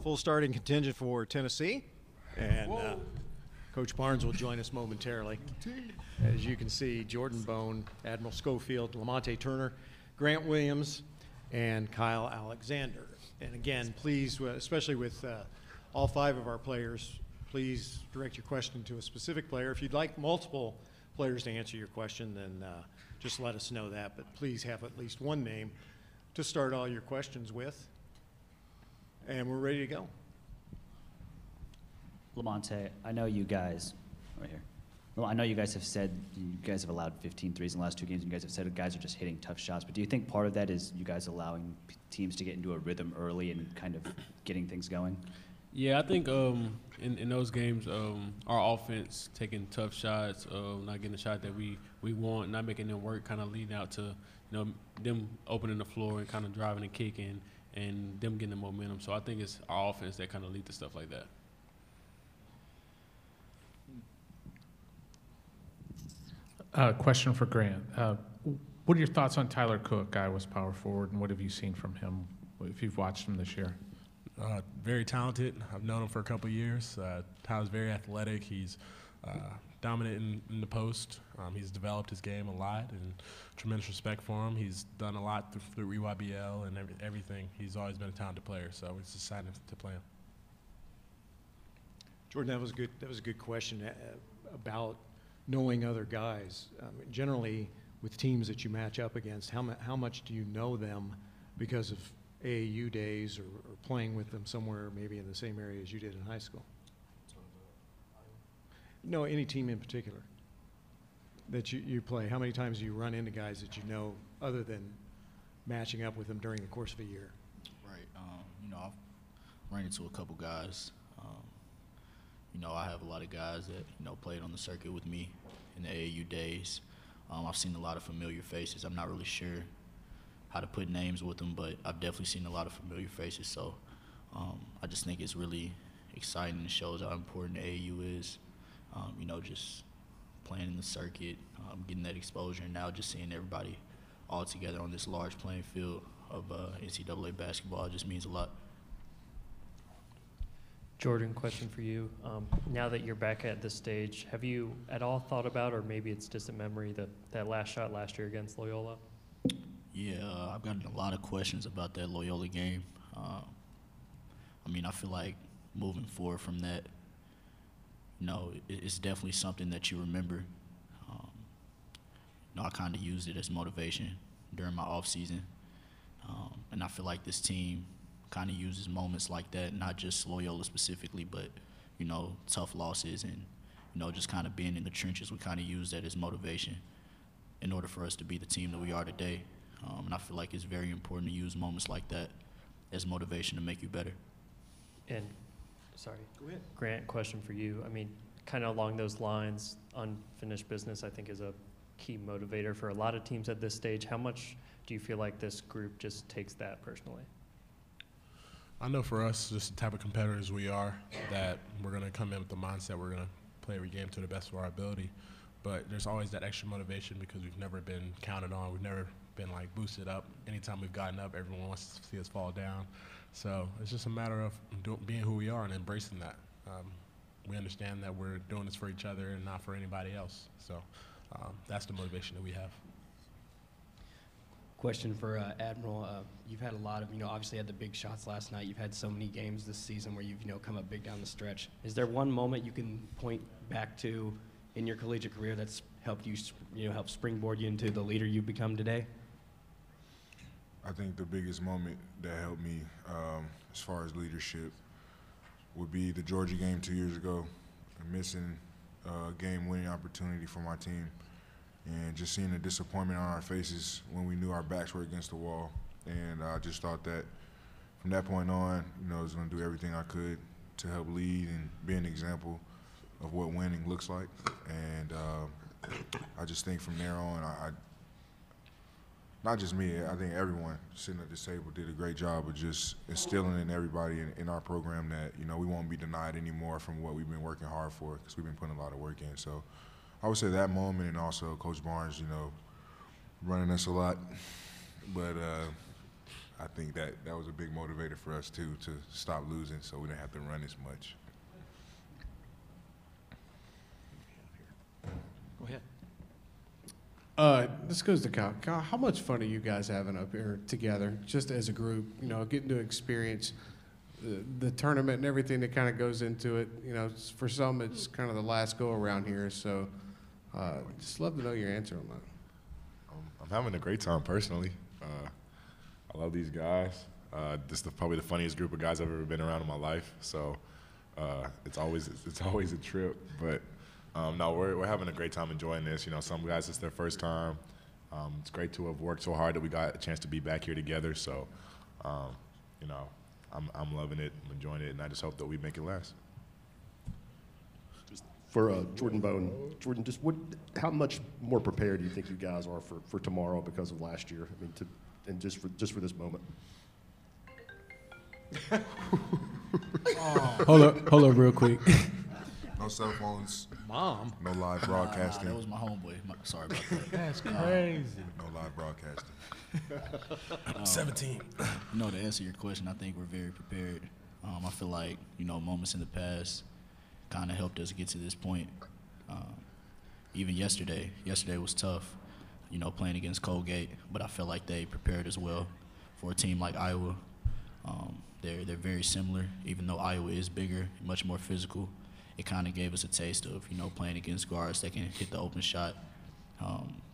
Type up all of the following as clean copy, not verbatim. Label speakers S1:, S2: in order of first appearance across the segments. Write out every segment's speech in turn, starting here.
S1: full starting contingent for Tennessee, and Coach Barnes will join us momentarily. As you can see, Jordan Bone, Admiral Schofield, Lamonte Turner, Grant Williams, and Kyle Alexander. And again, please, especially with all 5 of our players, please direct your question to a specific player. If you'd like multiple players to answer your question, then just let us know that. But please have at least one name to start all your questions with. And we're ready to go.
S2: Lamonte, I know you guys, right here. Well, I know you guys have said you guys have allowed 15 threes in the last 2 games. And you guys have said guys are just hitting tough shots. But do you think part of that is you guys allowing teams to get into a rhythm early and kind of getting things going?
S3: Yeah, I think in those games, our offense taking tough shots, not getting the shot that we want, not making them work, kind of leading out to them opening the floor and kind of driving and kicking and them getting the momentum. So I think it's our offense that kind of lead to stuff like that.
S4: Question for Grant. What are your thoughts on Tyler Cook, Iowa's power forward, and what have you seen from him if you've watched him this year?
S5: Very talented. I've known him for a couple of years. Tyler's very athletic. He's dominant in the post. He's developed his game a lot, and tremendous respect for him. He's done a lot through EYBL and everything. He's always been a talented player, so it's exciting to play him.
S1: Jordan, that was a good question about knowing other guys. Generally, with teams that you match up against, how much do you know them because of AAU days or playing with them somewhere maybe in the same area as you did in high school? No, any team in particular that you play. How many times do you run into guys that you know other than matching up with them during the course of a year?
S6: Right. I've run into a couple guys. I have a lot of guys that, played on the circuit with me in the AAU days. I've seen a lot of familiar faces. I'm not really sure how to put names with them, but I've definitely seen a lot of familiar faces. So I just think it's really exciting and shows how important AAU is. Just playing in the circuit, getting that exposure, and now just seeing everybody all together on this large playing field of NCAA basketball just means a lot.
S7: Jordan, question for you. Now that you're back at this stage, have you at all thought about, or maybe it's distant memory, that last shot last year against Loyola?
S6: Yeah, I've gotten a lot of questions about that Loyola game. I feel like moving forward from that, it's definitely something that you remember. I kind of used it as motivation during my off season, and I feel like this team kind of uses moments like that, not just Loyola specifically, but tough losses and just kind of being in the trenches. We kind of use that as motivation in order for us to be the team that we are today. And I feel like it's very important to use moments like that as motivation to make you better.
S7: And sorry,
S1: Go ahead.
S7: Grant, question for you. Kind of along those lines, unfinished business I think is a key motivator for a lot of teams at this stage. How much do you feel like this group just takes that personally?
S5: I know for us, just the type of competitors we are, that we're going to come in with the mindset we're going to play every game to the best of our ability. But there's always that extra motivation because we've never been counted on. We've never been boosted up. Anytime we've gotten up, everyone wants to see us fall down. So it's just a matter of being who we are and embracing that. We understand that we're doing this for each other and not for anybody else. So that's the motivation that we have.
S8: Question for Admiral. You've had a lot of, obviously had the big shots last night. You've had so many games this season where you've, come up big down the stretch. Is there one moment you can point back to in your collegiate career that's helped you, help springboard you into the leader you've become today?
S9: I think the biggest moment that helped me as far as leadership would be the Georgia game 2 years ago, missing a game-winning opportunity for my team. And just seeing the disappointment on our faces when we knew our backs were against the wall. And I just thought that from that point on, I was going to do everything I could to help lead and be an example of what winning looks like. And I just think from there on, not just me, I think everyone sitting at this table did a great job of just instilling in everybody in our program that, we won't be denied anymore from what we've been working hard for, because we've been putting a lot of work in. So I would say that moment, and also Coach Barnes, running us a lot. But I think that was a big motivator for us too, to stop losing, so we didn't have to run as much.
S1: Go ahead.
S10: This goes to Kyle. Kyle, how much fun are you guys having up here together, just as a group? You know, getting to experience the tournament and everything that kind of goes into it. You know, for some, it's kind of the last go around here. So, just love to know your answer on that.
S5: I'm having a great time personally. I love these guys. This is probably the funniest group of guys I've ever been around in my life. So it's always a trip. But no, we're having a great time enjoying this. You know, some guys it's their first time. It's great to have worked so hard that we got a chance to be back here together. So you know, I'm loving it. I'm enjoying it, and I just hope that we make it last.
S11: For Jordan Bone, Jordan, just how much more prepared do you think you guys are for tomorrow because of last year? I mean, and just for this moment.
S3: Hold up, real quick.
S9: No cell phones,
S1: Mom.
S9: no live broadcasting.
S6: That was my homeboy. Sorry about that.
S5: That's crazy.
S9: No live broadcasting.
S5: 17.
S6: No, to answer your question, I think we're very prepared. I feel like, you know, moments in the past kind of helped us get to this point. Even yesterday was tough, you know, playing against Colgate, but I feel like they prepared as well for a team like Iowa. They're very similar, even though Iowa is bigger, much more physical. It kind of gave us a taste of, you know, playing against guards that can hit the open shot,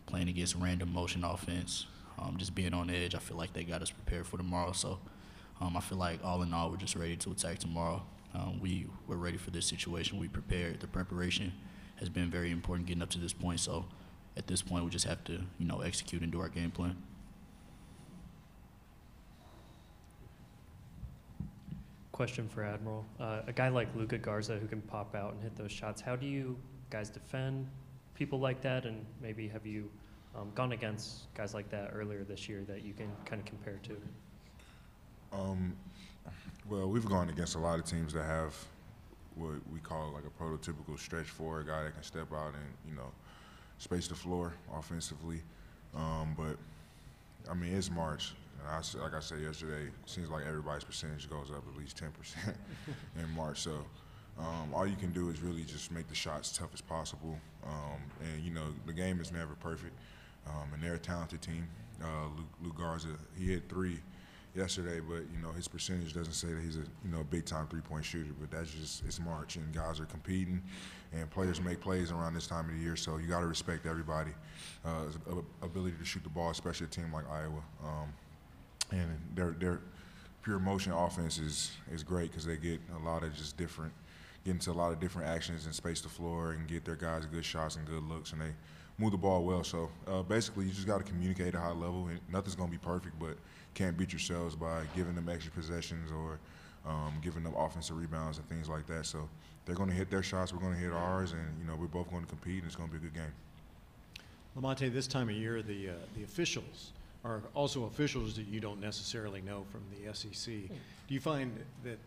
S6: playing against random motion offense, just being on edge. I feel like they got us prepared for tomorrow. So I feel like all in all, we're just ready to attack tomorrow. We're ready for this situation. We prepared. The preparation has been very important getting up to this point. So at this point, we just have to, you know, execute and do our game plan.
S7: Question for Admiral. A guy like Luka Garza who can pop out and hit those shots, how do you guys defend people like that? And maybe have you gone against guys like that earlier this year that you can kind of compare to?
S9: Well, we've gone against a lot of teams that have what we call like a prototypical stretch forward, guy that can step out and, you know, space the floor offensively. But, I mean, it's March. Like I said yesterday, it seems like everybody's percentage goes up at least 10% in March. So all you can do is really just make the shots tough as possible. And, you know, the game is never perfect. And they're a talented team. Luke Garza, he hit 3 yesterday, but, you know, his percentage doesn't say that he's a, you know, big-time three-point shooter, but that's just, it's March, and guys are competing, and players make plays around this time of the year, so you got to respect everybody's ability to shoot the ball, especially a team like Iowa. And their pure motion offense is great because they get a lot of just different, get into a lot of different actions and space the floor and get their guys good shots and good looks, and they move the ball well. So basically, you just got to communicate at a high level. And nothing's going to be perfect, but can't beat yourselves by giving them extra possessions or giving them offensive rebounds and things like that. So they're going to hit their shots, we're going to hit ours, and, you know, we're both going to compete, and it's going to be a good game.
S1: Lamonte, this time of year, the officials are also officials that you don't necessarily know from the SEC. Do you find that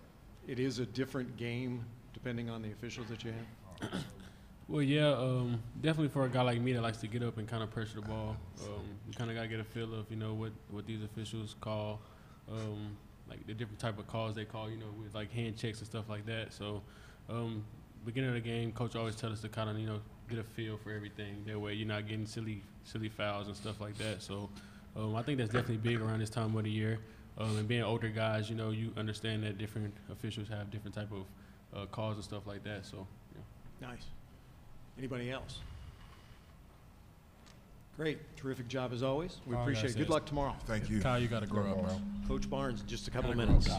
S1: it is a different game depending on the officials that you have?
S3: Well, yeah, definitely for a guy like me that likes to get up and kind of pressure the ball. You kind of got to get a feel of, you know, what these officials call, like the different type of calls they call, you know, with like hand checks and stuff like that. So beginning of the game, coach always tells us to kind of, you know, get a feel for everything. That way you're not getting silly fouls and stuff like that. So I think that's definitely big around this time of the year. And being older guys, you know, you understand that different officials have different type of calls and stuff like that. So, yeah.
S1: Nice. Anybody else? Great. Terrific job as always. We appreciate it. Good luck tomorrow.
S9: Thank you.
S5: Kyle, you got to grow up, bro.
S1: Coach Barnes in just a couple of minutes.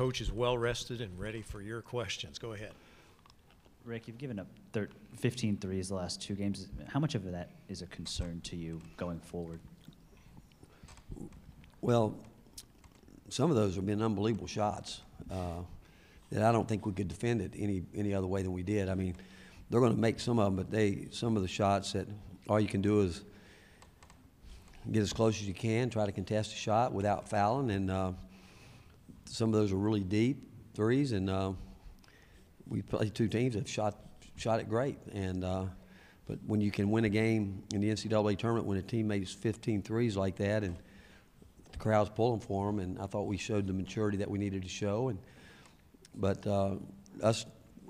S1: coach is well rested and ready for your questions. Go ahead.
S2: Rick, you've given up 15 threes the last 2 games. How much of that is a concern to you going forward?
S12: Well, some of those have been unbelievable shots that I don't think we could defend it any other way than we did. I mean, they're going to make some of them, but some of the shots that all you can do is get as close as you can, try to contest a shot without fouling, and some of those are really deep threes, and we played 2 teams that shot it great. And but when you can win a game in the NCAA tournament when a team makes 15 threes like that, and the crowd's pulling for them, and I thought we showed the maturity that we needed to show. But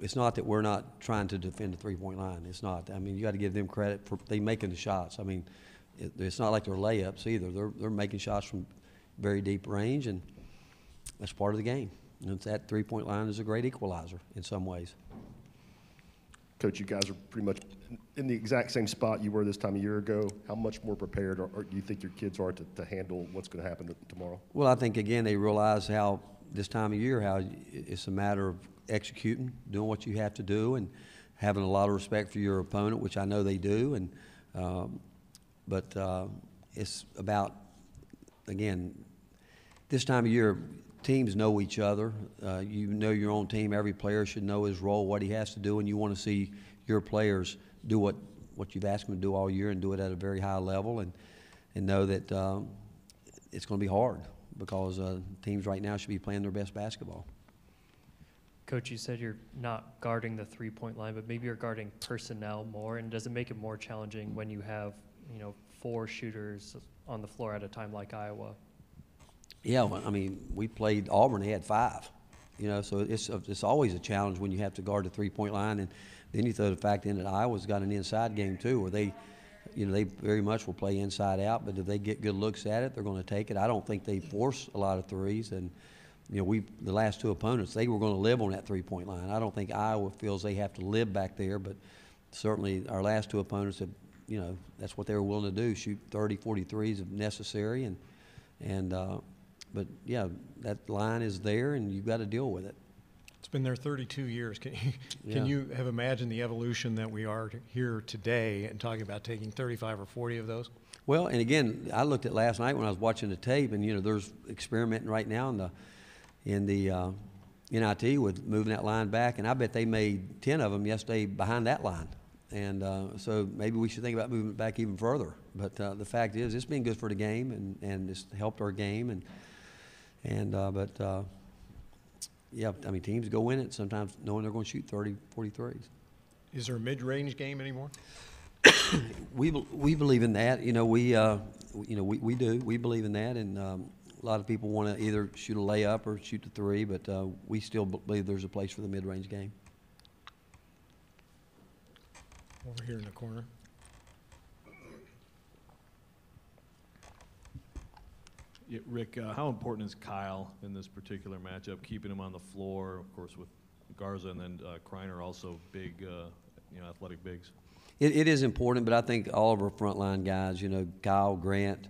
S12: it's not that we're not trying to defend the three-point line. It's not. I mean, you got to give them credit for they making the shots. I mean, it's not like they're layups either. They're making shots from very deep range, and that's part of the game. And that three-point line is a great equalizer in some ways.
S11: Coach, you guys are pretty much in the exact same spot you were this time a year ago. How much more prepared or do you think your kids are to handle what's going to happen tomorrow?
S12: Well, I think, again, they realize how this time of year, how it's a matter of executing, doing what you have to do, and having a lot of respect for your opponent, which I know they do. And but it's about, again, this time of year, teams know each other. You know your own team. Every player should know his role, what he has to do, and you want to see your players do what you've asked them to do all year and do it at a very high level, and know that it's going to be hard because teams right now should be playing their best basketball.
S7: Coach, you said you're not guarding the three-point line, but maybe you're guarding personnel more, and does it make it more challenging when you have, 4 shooters on the floor at a time like Iowa?
S12: Yeah, well, I mean, we played Auburn, they had 5, so it's always a challenge when you have to guard the three-point line, and then you throw the fact in that Iowa's got an inside game too, where they very much will play inside out, but if they get good looks at it, they're going to take it. I don't think they force a lot of threes, and the last 2 opponents, they were going to live on that three-point line. I don't think Iowa feels they have to live back there, but certainly our last 2 opponents have, that's what they were willing to do, shoot 30, 40 threes if necessary, but yeah, that line is there, and you've got to deal with it.
S1: It's been there 32 years. Can you have imagined the evolution that we are here today and talking about taking 35 or 40 of those?
S12: Well, and again, I looked at last night when I was watching the tape, and there's experimenting right now in the NIT with moving that line back, and I bet they made 10 of them yesterday behind that line. And so maybe we should think about moving it back even further. But the fact is, it's been good for the game, and it's helped our game. Yeah, I mean, teams go in it sometimes knowing they're going to shoot 30, 40 threes.
S1: Is there a mid-range game anymore?
S12: We believe in that. We do. We believe in that, and a lot of people want to either shoot a layup or shoot the 3, but we still believe there's a place for the mid-range game.
S1: Over here in the corner.
S13: Yeah, Rick, how important is Kyle in this particular matchup, keeping him on the floor, of course, with Garza and then Kreiner, also big, athletic bigs?
S12: It is important, but I think all of our frontline guys, Kyle, Grant,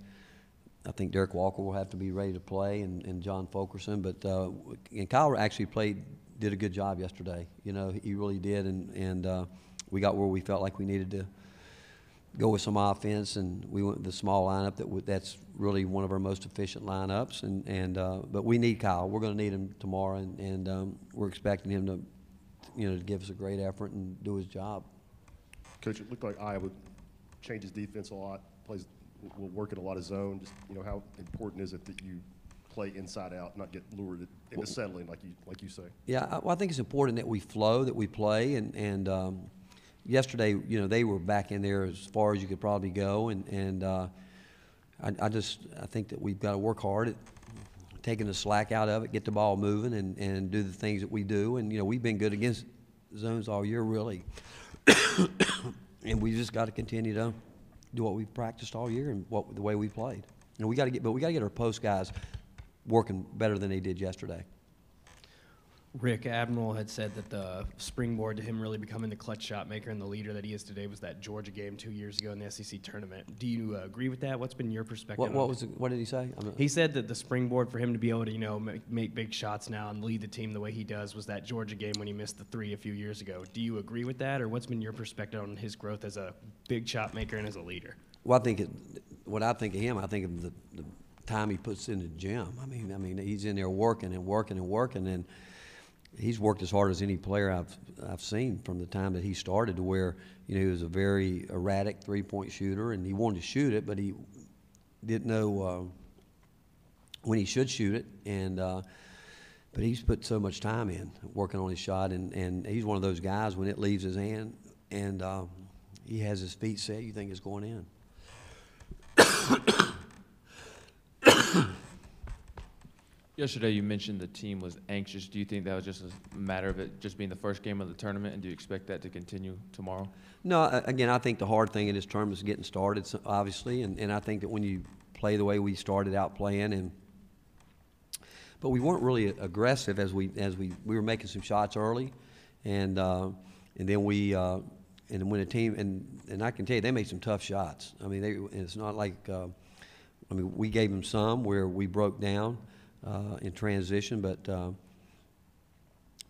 S12: I think Derek Walker will have to be ready to play, and John Fulkerson. But and Kyle actually did a good job yesterday. He really did, and we got where we felt like we needed to go with some offense, and we went with the small lineup that's really one of our most efficient lineups. But we need Kyle. We're going to need him tomorrow, and we're expecting him to give us a great effort and do his job.
S11: Coach, it looked like Iowa changes defense a lot, will work in a lot of zone. Just how important is it that you play inside out, not get lured into settling like you say?
S12: Yeah, I think it's important that we flow, that we play, and yesterday, they were back in there as far as you could probably go, and I think that we've got to work hard at taking the slack out of it, get the ball moving, and do the things that we do. And we've been good against zones all year, really, and we just got to continue to do what we've practiced all year and the way we played. And we got to get our post guys working better than they did yesterday.
S8: Rick, Admiral had said that the springboard to him really becoming the clutch shot maker and the leader that he is today was that Georgia game 2 years ago in the SEC tournament. Do you agree with that? What's been your perspective?
S12: What did he say?
S8: He said that the springboard for him to be able to, make big shots now and lead the team the way he does was that Georgia game when he missed the 3 a few years ago. Do you agree with that, or what's been your perspective on his growth as a big shot maker and as a leader?
S12: Well, what I think of him, I think of the time he puts in the gym. I mean, he's in there working and working and working, and he's worked as hard as any player I've seen from the time that he started, to where he was a very erratic 3-point shooter, and he wanted to shoot it, but he didn't know when he should shoot it. And but he's put so much time in working on his shot, and he's one of those guys when it leaves his hand and he has his feet set, you think it's going in.
S14: Yesterday you mentioned the team was anxious. Do you think that was just a matter of it just being the first game of the tournament, and do you expect that to continue tomorrow?
S12: No, again, I think the hard thing in this tournament is getting started, obviously, and I think that when you play the way we started out playing, but we weren't really aggressive as we were making some shots early, and then when a team, and I can tell you, they made some tough shots. I mean, it's not like we gave them some where we broke down in transition, but the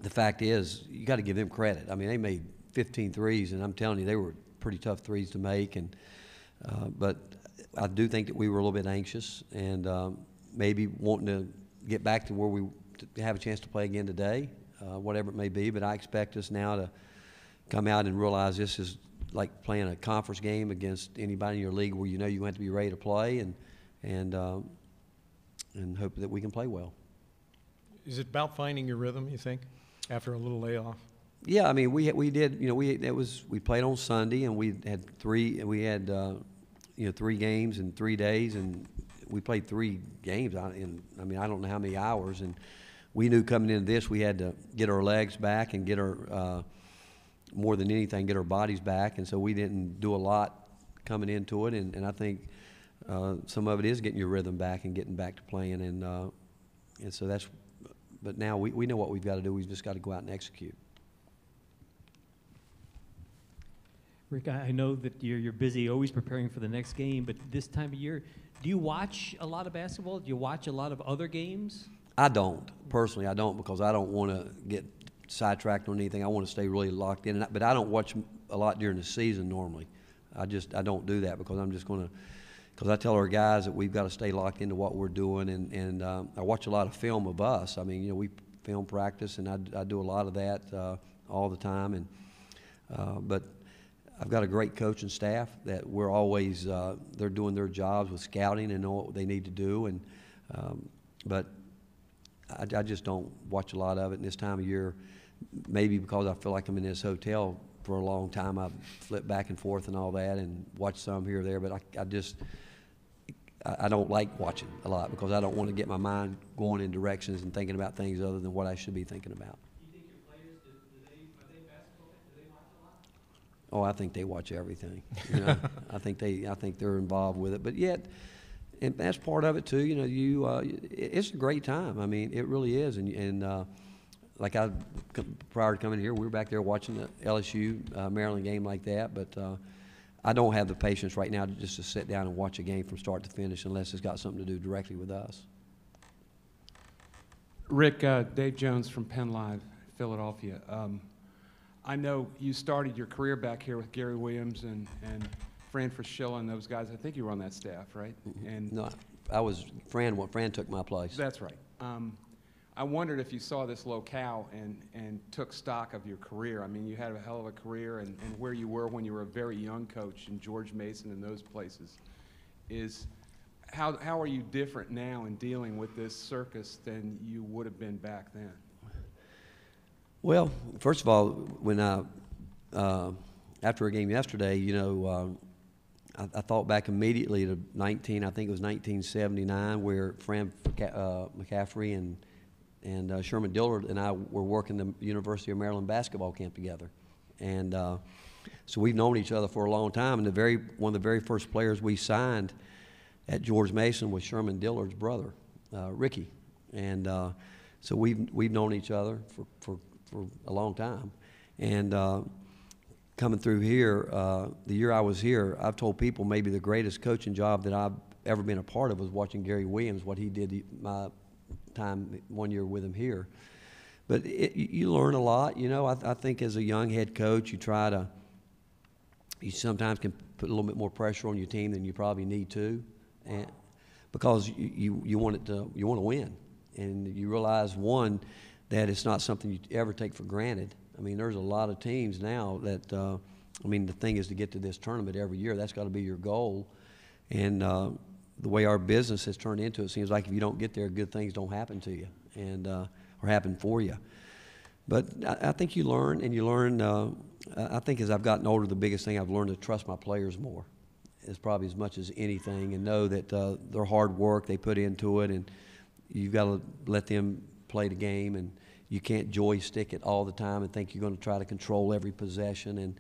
S12: fact is, you got to give them credit. I mean, they made 15 threes, and I'm telling you, they were pretty tough threes to make. And but I do think that we were a little bit anxious and maybe wanting to get back to where we have a chance to play again today, whatever it may be. But I expect us now to come out and realize this is like playing a conference game against anybody in your league, where you have to be ready to play and hope that we can play well.
S1: Is it about finding your rhythm, you think, after a little layoff?
S12: Yeah, I mean, we did. We played on Sunday, and we had 3 games in 3 days, and we played 3 games I don't know how many hours, and we knew coming into this we had to get our legs back and get our more than anything, get our bodies back, and so we didn't do a lot coming into it, and I think some of it is getting your rhythm back and getting back to playing, and so that's. But now we know what we've got to do. We've just got to go out and execute.
S15: Rick, I know that you're busy, always preparing for the next game, but this time of year, do you watch a lot of basketball? Do you watch a lot of other games?
S12: I don't. Personally, I don't, because I don't want to get sidetracked on anything. I want to stay really locked in. But I don't watch a lot during the season normally. I don't do that, because I'm just going to, because I tell our guys that we've got to stay locked into what we're doing, and I watch a lot of film of us. I mean, we film practice, and I do a lot of that all the time. And but I've got a great coaching staff that we're always they're doing their jobs with scouting and know what they need to do, and but I just don't watch a lot of it in this time of year. Maybe because I feel like I'm in this hotel for a long time, I flip back and forth and all that and watch some here or there, but I don't like watching a lot, because I don't want to get my mind going in directions and thinking about things other than what I should be thinking about.
S15: Do you think your players, are they basketball fans? Do they watch a lot?
S12: Oh, I think they watch everything. I think they're involved with it, but yet, and that's part of it too. It's a great time. I mean, it really is, and like prior to coming here, we were back there watching the LSU Maryland game like that, but I don't have the patience right now to sit down and watch a game from start to finish unless it's got something to do directly with us.
S16: Rick, Dave Jones from Penn Live, Philadelphia. I know you started your career back here with Gary Williams and Fran Fraschilla and those guys. I think you were on that staff, right? And
S12: no, I was Fran took my place.
S16: That's right. I wondered if you saw this locale and took stock of your career. I mean, you had a hell of a career, and where you were when you were a very young coach in George Mason and those places. How are you different now in dealing with this circus than you would have been back then?
S12: Well, first of all, when after a game yesterday, I thought back immediately to I think it was 1979, where Fran McCaffrey and Sherman Dillard and I were working the University of Maryland basketball camp together, and so we've known each other for a long time. And one of the very first players we signed at George Mason was Sherman Dillard's brother, Ricky, and So we've known each other for a long time. And coming through here, the year I was here, I've told people maybe the greatest coaching job that I've ever been a part of was watching Gary Williams, what he did my time 1 year with him here. But you learn a lot. You know, I think as a young head coach, you sometimes can put a little bit more pressure on your team than you probably need to, and because you want to win, and you realize, one, that it's not something you ever take for granted. I mean, there's a lot of teams now that I mean, the thing is to get to this tournament every year. That's got to be your goal, and the way our business has turned into it seems like if you don't get there, good things don't happen to you, and or happen for you. But I think you learn, and you learn. I think as I've gotten older, the biggest thing I've learned to trust my players more. Is probably as much as anything, and know that their hard work they put into it, and you've got to let them play the game, and you can't joystick it all the time and think you're going to try to control every possession. And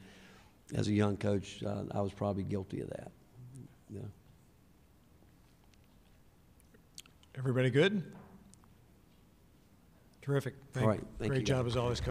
S12: as a young coach, I was probably guilty of that. Yeah.
S1: Everybody good? Terrific.
S12: All right. Thank
S1: Great
S12: you,
S1: job
S12: guys.
S1: as always, Coach.